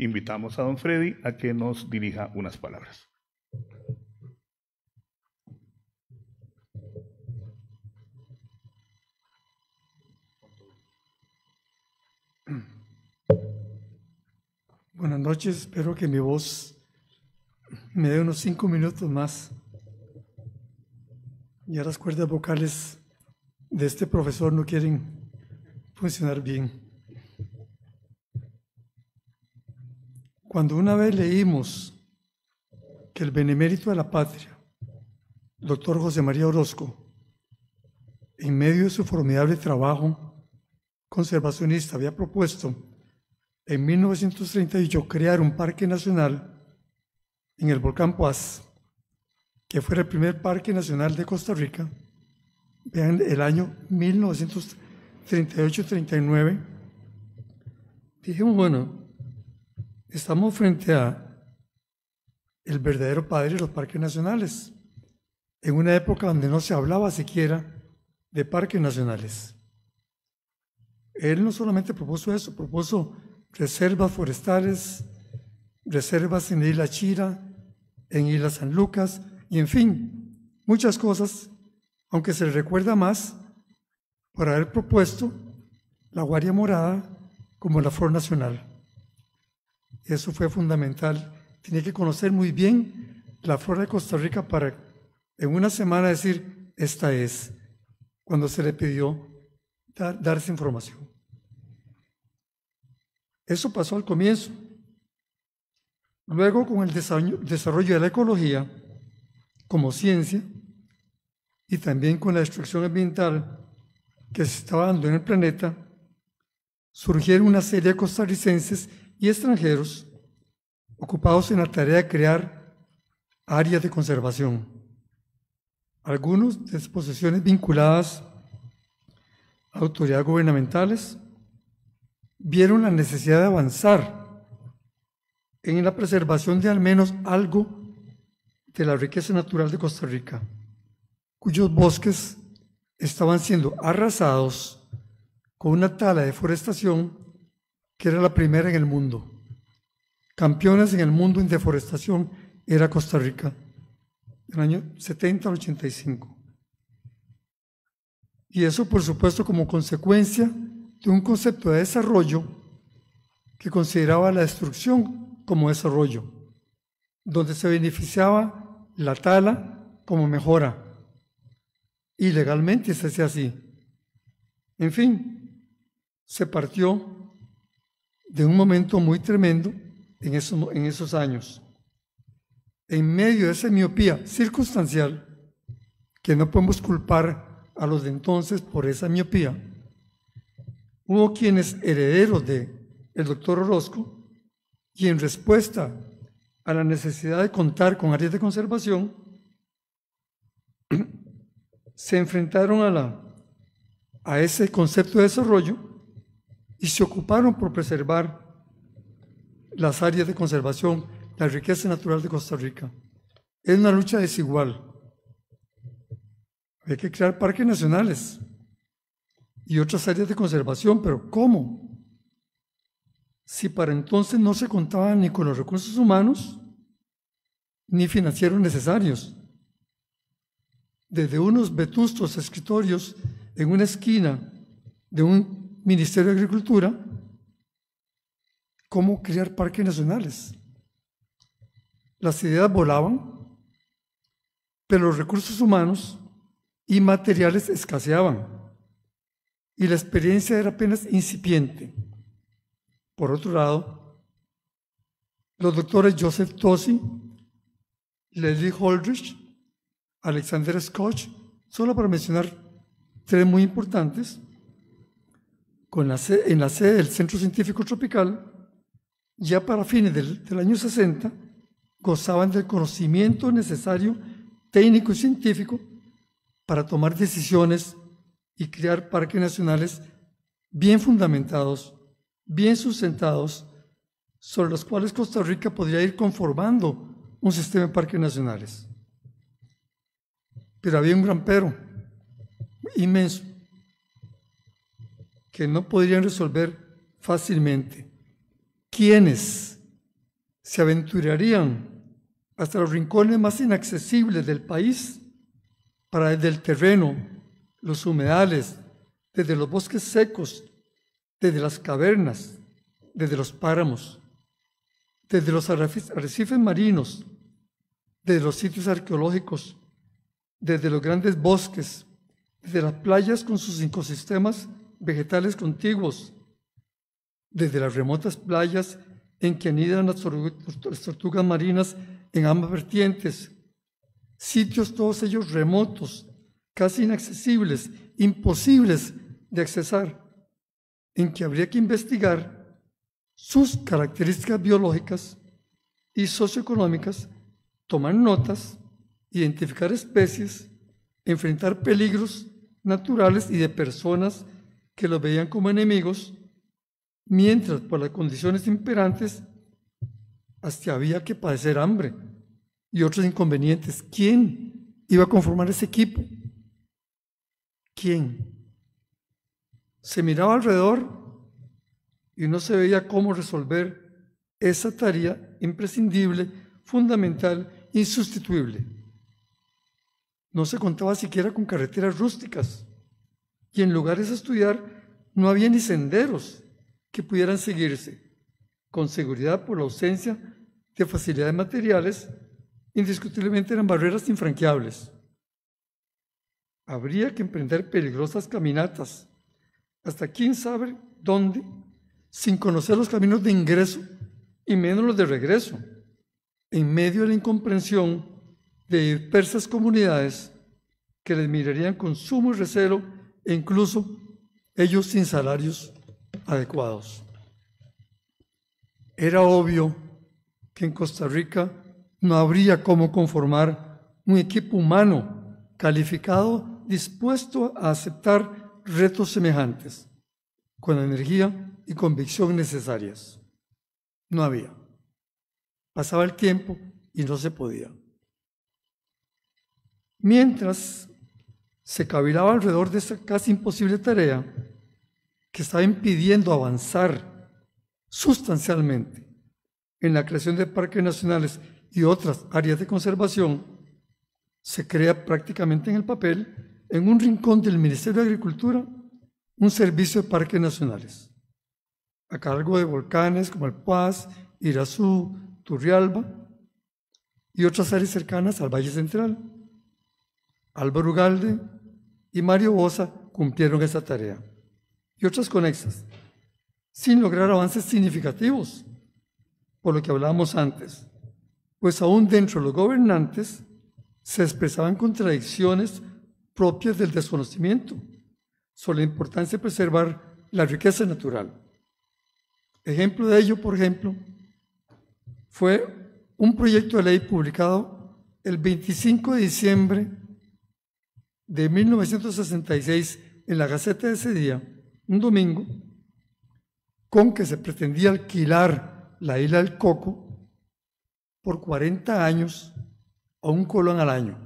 Invitamos a don Freddy a que nos dirija unas palabras. Buenas noches, espero que mi voz me dé unos 5 minutos más. Ya las cuerdas vocales de este profesor no quieren funcionar bien. Cuando una vez leímos que el benemérito de la patria, doctor José María Orozco, en medio de su formidable trabajo conservacionista, había propuesto en 1938 crear un parque nacional en el volcán Poás, que fuera el primer parque nacional de Costa Rica. Vean el año 1938-39. Dijimos, bueno, estamos frente a el verdadero padre de los parques nacionales, en una época donde no se hablaba siquiera de parques nacionales. Él no solamente propuso eso, propuso reservas forestales, reservas en Isla Chira, en Isla San Lucas, y en fin, muchas cosas, aunque se le recuerda más por haber propuesto la guaria morada como la flor nacional. Eso fue fundamental. Tenía que conocer muy bien la flora de Costa Rica para en una semana decir, esta es, cuando se le pidió dar esa información. Eso pasó al comienzo. Luego, con el desarrollo de la ecología como ciencia y también con la destrucción ambiental que se estaba dando en el planeta, surgieron una serie de costarricenses y extranjeros ocupados en la tarea de crear áreas de conservación. Algunos de exposiciones vinculadas a autoridades gubernamentales vieron la necesidad de avanzar en la preservación de al menos algo de la riqueza natural de Costa Rica, cuyos bosques estaban siendo arrasados con una tala de deforestación que era la primera en el mundo. Campeones en el mundo en deforestación era Costa Rica, del año 70 al 85. Y eso, por supuesto, como consecuencia de un concepto de desarrollo que consideraba la destrucción como desarrollo, donde se beneficiaba la tala como mejora. Y legalmente se hacía así. En fin, se partió de un momento muy tremendo en esos años. En medio de esa miopía circunstancial, que no podemos culpar a los de entonces por esa miopía, hubo quienes, herederos del doctor Orozco, y en respuesta a la necesidad de contar con áreas de conservación, se enfrentaron a ese concepto de desarrollo y se ocuparon por preservar las áreas de conservación, la riqueza natural de Costa Rica. Es una lucha desigual. Hay que crear parques nacionales y otras áreas de conservación, pero ¿cómo? Si para entonces no se contaba ni con los recursos humanos ni financieros necesarios. Desde unos vetustos escritorios en una esquina de un Ministerio de Agricultura, ¿cómo crear parques nacionales? Las ideas volaban, pero los recursos humanos y materiales escaseaban, y la experiencia era apenas incipiente. Por otro lado, los doctores Joseph Tosi, Leslie Holdridge, Alexander Scotch, solo para mencionar tres muy importantes, en la sede del Centro Científico Tropical, ya para fines del año 60, gozaban del conocimiento necesario, técnico y científico, para tomar decisiones y crear parques nacionales bien fundamentados, bien sustentados, sobre los cuales Costa Rica podría ir conformando un sistema de parques nacionales. Pero había un gran pero inmenso que no podrían resolver fácilmente. ¿Quiénes se aventurarían hasta los rincones más inaccesibles del país para desde el terreno, los humedales, desde los bosques secos, desde las cavernas, desde los páramos, desde los arrecifes marinos, desde los sitios arqueológicos, desde los grandes bosques, desde las playas con sus ecosistemas vegetales contiguos, desde las remotas playas en que anidan las tortugas marinas en ambas vertientes, sitios todos ellos remotos, casi inaccesibles, imposibles de accesar, en que habría que investigar sus características biológicas y socioeconómicas, tomar notas, identificar especies, enfrentar peligros naturales y de personas que los veían como enemigos, mientras por las condiciones imperantes hasta había que padecer hambre y otros inconvenientes. ¿Quién iba a conformar ese equipo? ¿Quién? Se miraba alrededor y no se veía cómo resolver esa tarea imprescindible, fundamental, insustituible. No se contaba siquiera con carreteras rústicas y en lugares a estudiar no había ni senderos que pudieran seguirse con seguridad por la ausencia de facilidades materiales. Indiscutiblemente eran barreras infranqueables. Habría que emprender peligrosas caminatas hasta quién sabe dónde, sin conocer los caminos de ingreso y menos los de regreso, en medio de la incomprensión de dispersas comunidades que les mirarían con sumo recelo e incluso ellos sin salarios adecuados. Era obvio que en Costa Rica no habría cómo conformar un equipo humano calificado, dispuesto a aceptar retos semejantes, con la energía y convicción necesarias. No había. Pasaba el tiempo y no se podía. Mientras se cavilaba alrededor de esa casi imposible tarea que estaba impidiendo avanzar sustancialmente en la creación de parques nacionales y otras áreas de conservación, se crea prácticamente en el papel, en un rincón del Ministerio de Agricultura, un servicio de parques nacionales, a cargo de volcanes como el Poás, Irazú, Turrialba y otras áreas cercanas al Valle Central. Álvaro Ugalde y Mario Boza cumplieron esa tarea, y otras conexas, sin lograr avances significativos, por lo que hablábamos antes, pues aún dentro de los gobernantes se expresaban contradicciones propias del desconocimiento sobre la importancia de preservar la riqueza natural. Ejemplo de ello, por ejemplo, fue un proyecto de ley publicado el 25 de diciembre de 1966 en la Gaceta de ese día, un domingo, con que se pretendía alquilar la isla del Coco por 40 años a un colón al año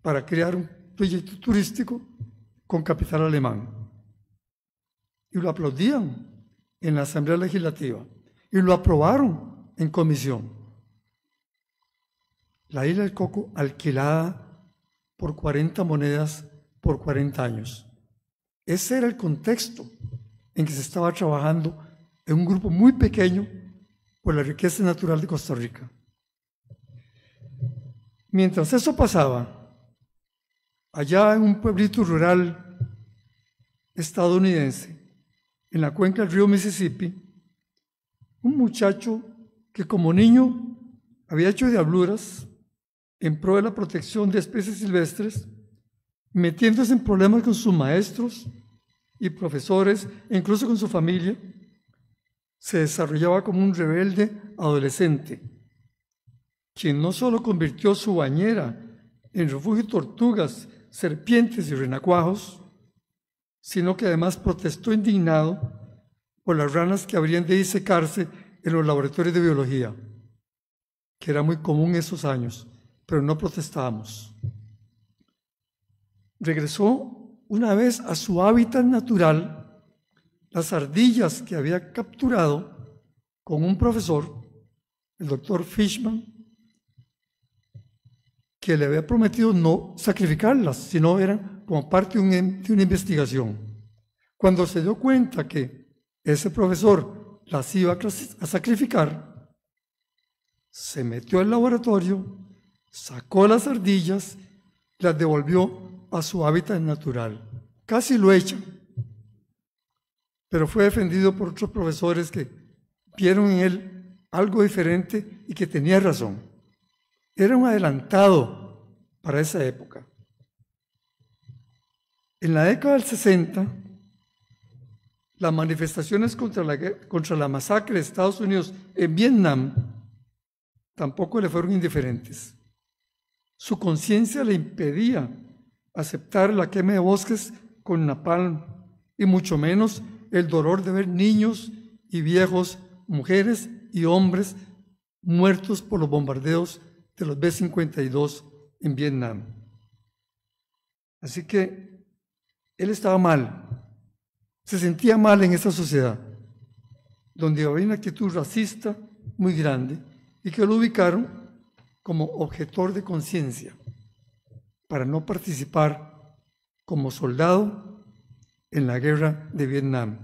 para crear un proyecto turístico con capital alemán. Y lo aplaudían en la Asamblea Legislativa y lo aprobaron en comisión. La isla del Coco alquilada por 40 monedas por 40 años. Ese era el contexto en que se estaba trabajando en un grupo muy pequeño por la riqueza natural de Costa Rica. Mientras eso pasaba, allá en un pueblito rural estadounidense, en la cuenca del río Mississippi, un muchacho que como niño había hecho diabluras en pro de la protección de especies silvestres, metiéndose en problemas con sus maestros y profesores, e incluso con su familia, se desarrollaba como un rebelde adolescente, quien no solo convirtió su bañera en refugio de tortugas, serpientes y renacuajos, sino que además protestó indignado por las ranas que habrían de disecarse en los laboratorios de biología, que era muy común en esos años, pero no protestábamos. Regresó una vez a su hábitat natural. Las ardillas que había capturado con un profesor el doctor Fishman, que le había prometido no sacrificarlas, sino eran como parte de una investigación. Cuando se dio cuenta que ese profesor las iba a sacrificar, se metió al laboratorio, sacó las ardillas, las devolvió a su hábitat natural. Casi lo echan, pero fue defendido por otros profesores que vieron en él algo diferente y que tenía razón. Era un adelantado para esa época. En la década del 60, las manifestaciones contra la masacre de Estados Unidos en Vietnam tampoco le fueron indiferentes. Su conciencia le impedía aceptar la quema de bosques con napalm y mucho menos el dolor de ver niños y viejos, mujeres y hombres muertos por los bombardeos de los B-52 en Vietnam. Así que él estaba mal, se sentía mal en esa sociedad, donde había una actitud racista muy grande y que lo ubicaron como objetor de conciencia para no participar como soldado en la guerra de Vietnam.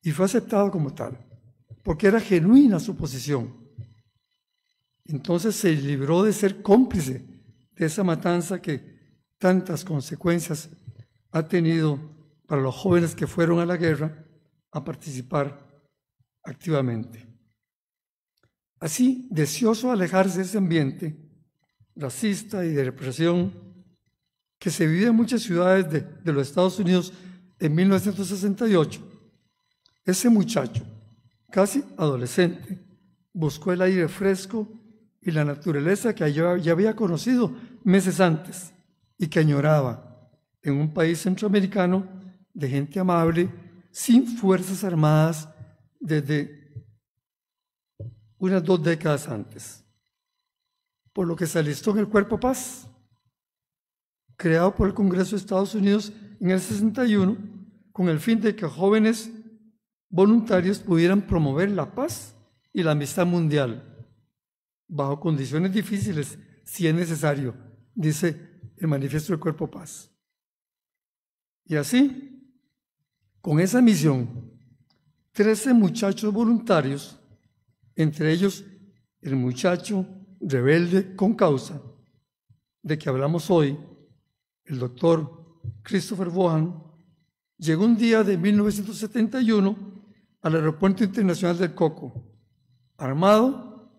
Y fue aceptado como tal, porque era genuina su posición. Entonces se libró de ser cómplice de esa matanza que tantas consecuencias ha tenido para los jóvenes que fueron a la guerra a participar activamente. Así, deseoso de alejarse de ese ambiente racista y de represión que se vive en muchas ciudades de los Estados Unidos en 1968, ese muchacho, casi adolescente, buscó el aire fresco y la naturaleza que ya había conocido meses antes y que añoraba en un país centroamericano de gente amable, sin fuerzas armadas desde unas 2 décadas antes. Por lo que se alistó en el Cuerpo Paz, creado por el Congreso de Estados Unidos en el 61, con el fin de que jóvenes voluntarios pudieran promover la paz y la amistad mundial, bajo condiciones difíciles, si es necesario, dice el Manifiesto del Cuerpo Paz. Y así, con esa misión, 13 muchachos voluntarios, entre ellos el muchacho rebelde con causa, de que hablamos hoy, el doctor Christopher Bohan, llegó un día de 1971 al Aeropuerto Internacional del Coco, armado,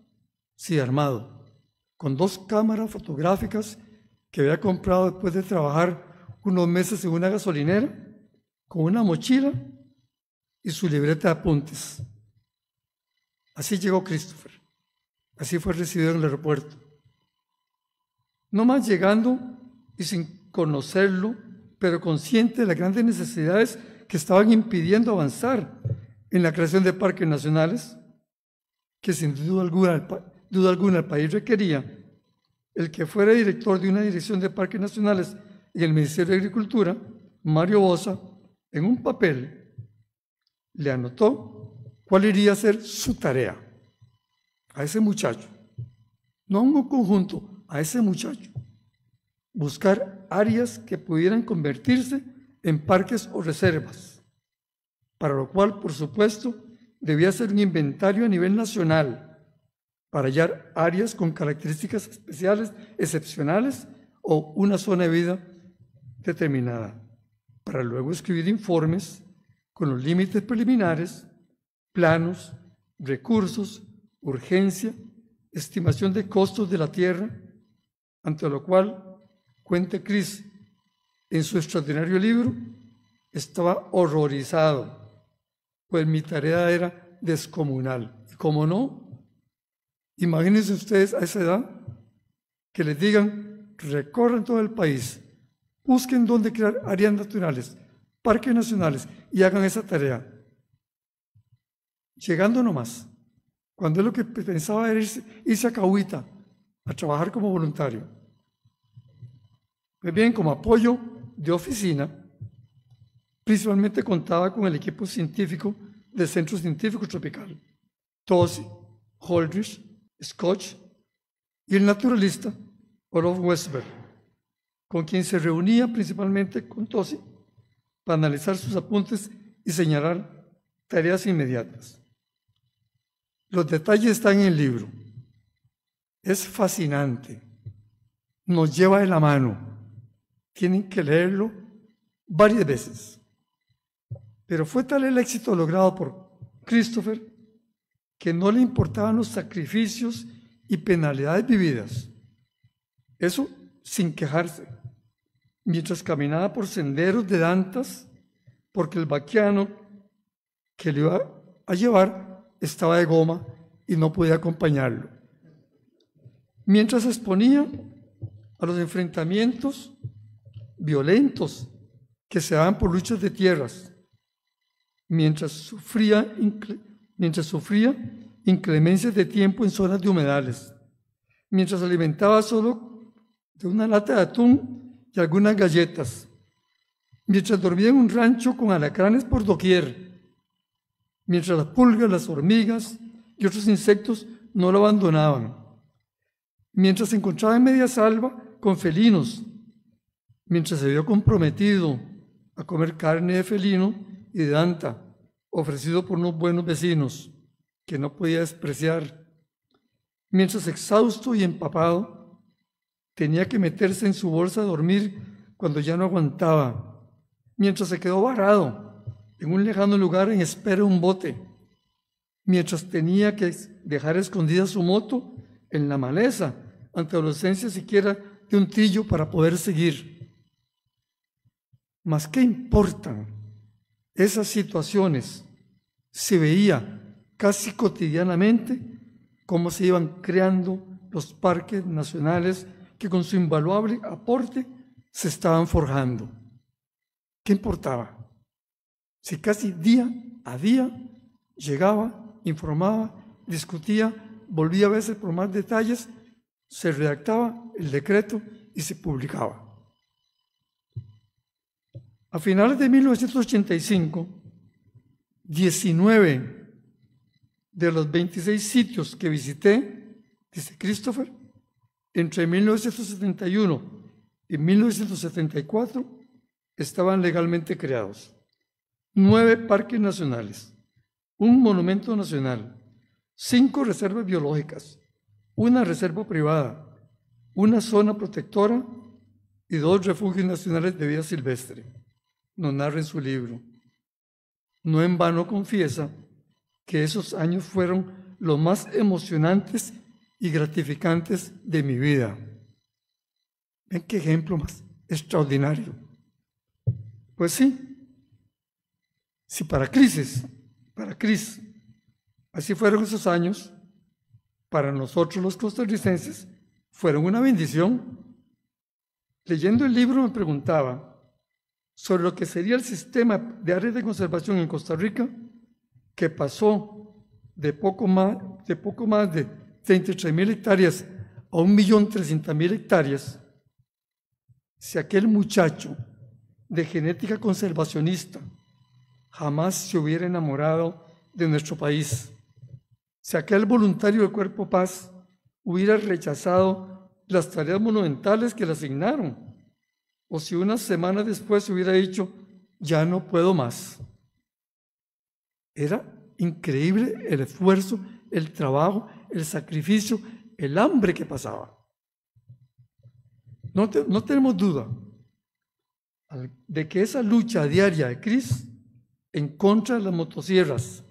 con 2 cámaras fotográficas que había comprado después de trabajar unos meses en una gasolinera, con una mochila y su libreta de apuntes. Así llegó Christopher, así fue recibido en el aeropuerto. No más llegando y sin conocerlo, pero consciente de las grandes necesidades que estaban impidiendo avanzar en la creación de parques nacionales, que sin duda alguna el país requería. El que fuera director de una dirección de parques nacionales en el Ministerio de Agricultura, Mario Bosa, en un papel le anotó cuál iría a ser su tarea a ese muchacho, no a un conjunto, a ese muchacho. Buscar áreas que pudieran convertirse en parques o reservas, para lo cual, por supuesto, debía ser un inventario a nivel nacional para hallar áreas con características especiales, excepcionales o una zona de vida determinada, para luego escribir informes con los límites preliminares, planos, recursos, urgencia, estimación de costos de la tierra, ante lo cual, cuenta Chris en su extraordinario libro, estaba horrorizado, pues mi tarea era descomunal. Y como no, imagínense ustedes a esa edad que les digan, recorran todo el país, busquen dónde crear áreas naturales, parques nacionales y hagan esa tarea. Llegando nomás, cuando él lo que pensaba era irse a Cahuita a trabajar como voluntario. Pues bien, como apoyo de oficina, principalmente contaba con el equipo científico del Centro Científico Tropical, TOSI, Holdridge, Scotch y el naturalista Olof Westberg, con quien se reunía principalmente con Tosi para analizar sus apuntes y señalar tareas inmediatas. Los detalles están en el libro. Es fascinante. Nos lleva de la mano. Tienen que leerlo varias veces. Pero fue tal el éxito logrado por Christopher que no le importaban los sacrificios y penalidades vividas. Eso sin quejarse, mientras caminaba por senderos de dantas, porque el vaquiano que le iba a llevar estaba de goma y no podía acompañarlo. Mientras se exponía a los enfrentamientos violentos que se daban por luchas de tierras, mientras sufría inclemencias de tiempo en zonas de humedales, mientras se alimentaba solo de una lata de atún y algunas galletas, mientras dormía en un rancho con alacranes por doquier, mientras las pulgas, las hormigas y otros insectos no lo abandonaban, mientras se encontraba en media salva con felinos, mientras se vio comprometido a comer carne de felino y de danta, ofrecido por unos buenos vecinos que no podía despreciar, mientras exhausto y empapado tenía que meterse en su bolsa a dormir cuando ya no aguantaba, mientras se quedó varado en un lejano lugar en espera de un bote, mientras tenía que dejar escondida su moto en la maleza ante la ausencia siquiera de un trillo para poder seguir. Mas ¿qué importan esas situaciones? Se veía casi cotidianamente cómo se iban creando los parques nacionales que con su invaluable aporte se estaban forjando. ¿Qué importaba? Si casi día a día llegaba, informaba, discutía, volvía a veces por más detalles, se redactaba el decreto y se publicaba. A finales de 1985, 19 de los 26 sitios que visité, dice Christopher, entre 1971 y 1974 estaban legalmente creados. 9 parques nacionales, un monumento nacional, 5 reservas biológicas, una reserva privada, una zona protectora y 2 refugios nacionales de vida silvestre. Nos narra en su libro. No en vano confiesa que esos años fueron los más emocionantes y gratificantes de mi vida. ¿Ven qué ejemplo más extraordinario? Pues sí, si para Cris, así fueron esos años, para nosotros los costarricenses fueron una bendición. Leyendo el libro me preguntaba sobre lo que sería el sistema de áreas de conservación en Costa Rica, que pasó de poco más de 33,000 hectáreas a 1.300.000 hectáreas, si aquel muchacho de genética conservacionista jamás se hubiera enamorado de nuestro país, si aquel voluntario del Cuerpo Paz hubiera rechazado las tareas monumentales que le asignaron, o si unas semanas después hubiera dicho, ya no puedo más. Era increíble el esfuerzo, el trabajo, el sacrificio, el hambre que pasaba. No tenemos duda de que esa lucha diaria de Cris en contra de las motosierras,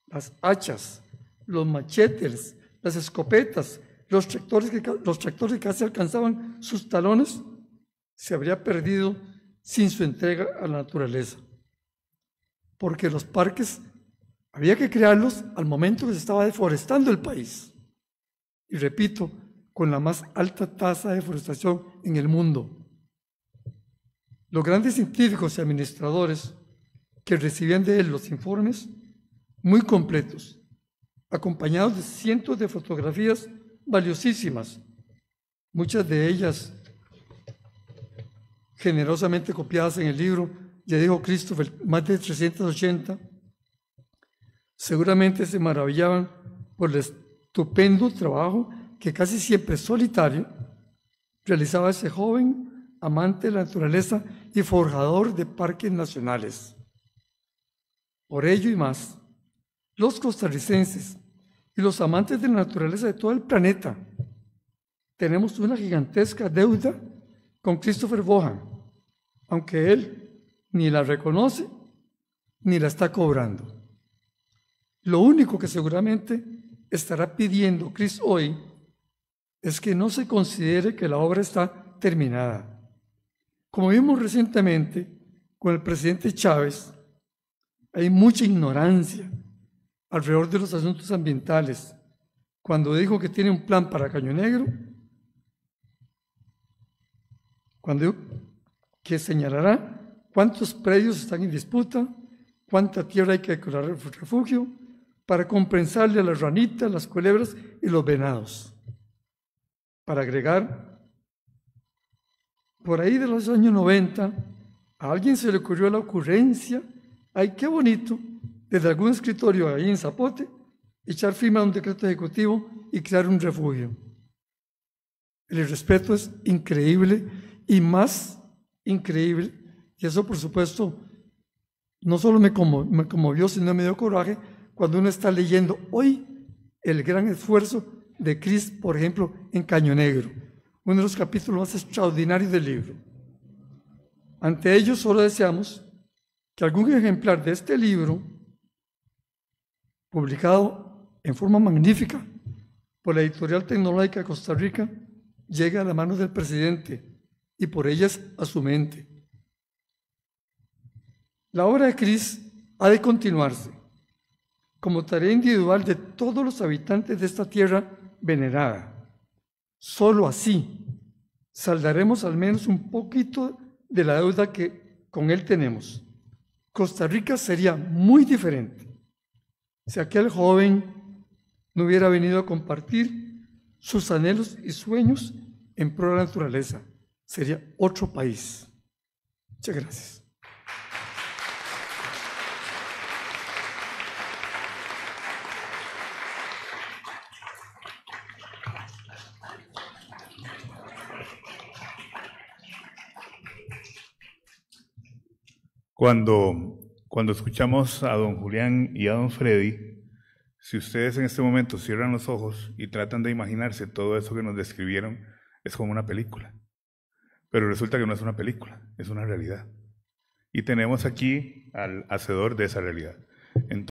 las hachas, los machetes, las escopetas, los tractores que casi alcanzaban sus talones, se habría perdido sin su entrega a la naturaleza. Porque los parques había que crearlos al momento que se estaba deforestando el país. Y repito, con la más alta tasa de deforestación en el mundo. Los grandes científicos y administradores que recibían de él los informes muy completos, acompañados de cientos de fotografías valiosísimas, muchas de ellas generosamente copiadas en el libro, ya dijo Christopher, más de 380, seguramente se maravillaban por la estupendo trabajo que casi siempre solitario realizaba ese joven amante de la naturaleza y forjador de parques nacionales. Por ello y más, los costarricenses y los amantes de la naturaleza de todo el planeta tenemos una gigantesca deuda con Christopher Bohan, aunque él ni la reconoce ni la está cobrando. Lo único que seguramente estará pidiendo Chris hoy es que no se considere que la obra está terminada. Como vimos recientemente con el presidente Chávez, hay mucha ignorancia alrededor de los asuntos ambientales. Cuando dijo que tiene un plan para Caño Negro, cuando dijo que señalará cuántos predios están en disputa, cuánta tierra hay que declarar refugio, para compensarle a las ranitas, las culebras y los venados. Para agregar, por ahí de los años 90, a alguien se le ocurrió la ocurrencia, ¡ay, qué bonito!, desde algún escritorio ahí en Zapote, echar firma a un decreto ejecutivo y crear un refugio. El irrespeto es increíble y más increíble, y eso por supuesto no solo me conmovió, sino me dio coraje cuando uno está leyendo hoy el gran esfuerzo de Chris, por ejemplo, en Caño Negro, uno de los capítulos más extraordinarios del libro. Ante ello, solo deseamos que algún ejemplar de este libro, publicado en forma magnífica por la Editorial Tecnológica de Costa Rica, llegue a la mano del presidente y por ellas a su mente. La obra de Chris ha de continuarse como tarea individual de todos los habitantes de esta tierra venerada. Solo así saldaremos al menos un poquito de la deuda que con él tenemos. Costa Rica sería muy diferente si aquel joven no hubiera venido a compartir sus anhelos y sueños en pro de la naturaleza. Sería otro país. Muchas gracias. Cuando escuchamos a don Julián y a don Freddy, si ustedes en este momento cierran los ojos y tratan de imaginarse todo eso que nos describieron, es como una película. Pero resulta que no es una película, es una realidad. Y tenemos aquí al hacedor de esa realidad. Entonces,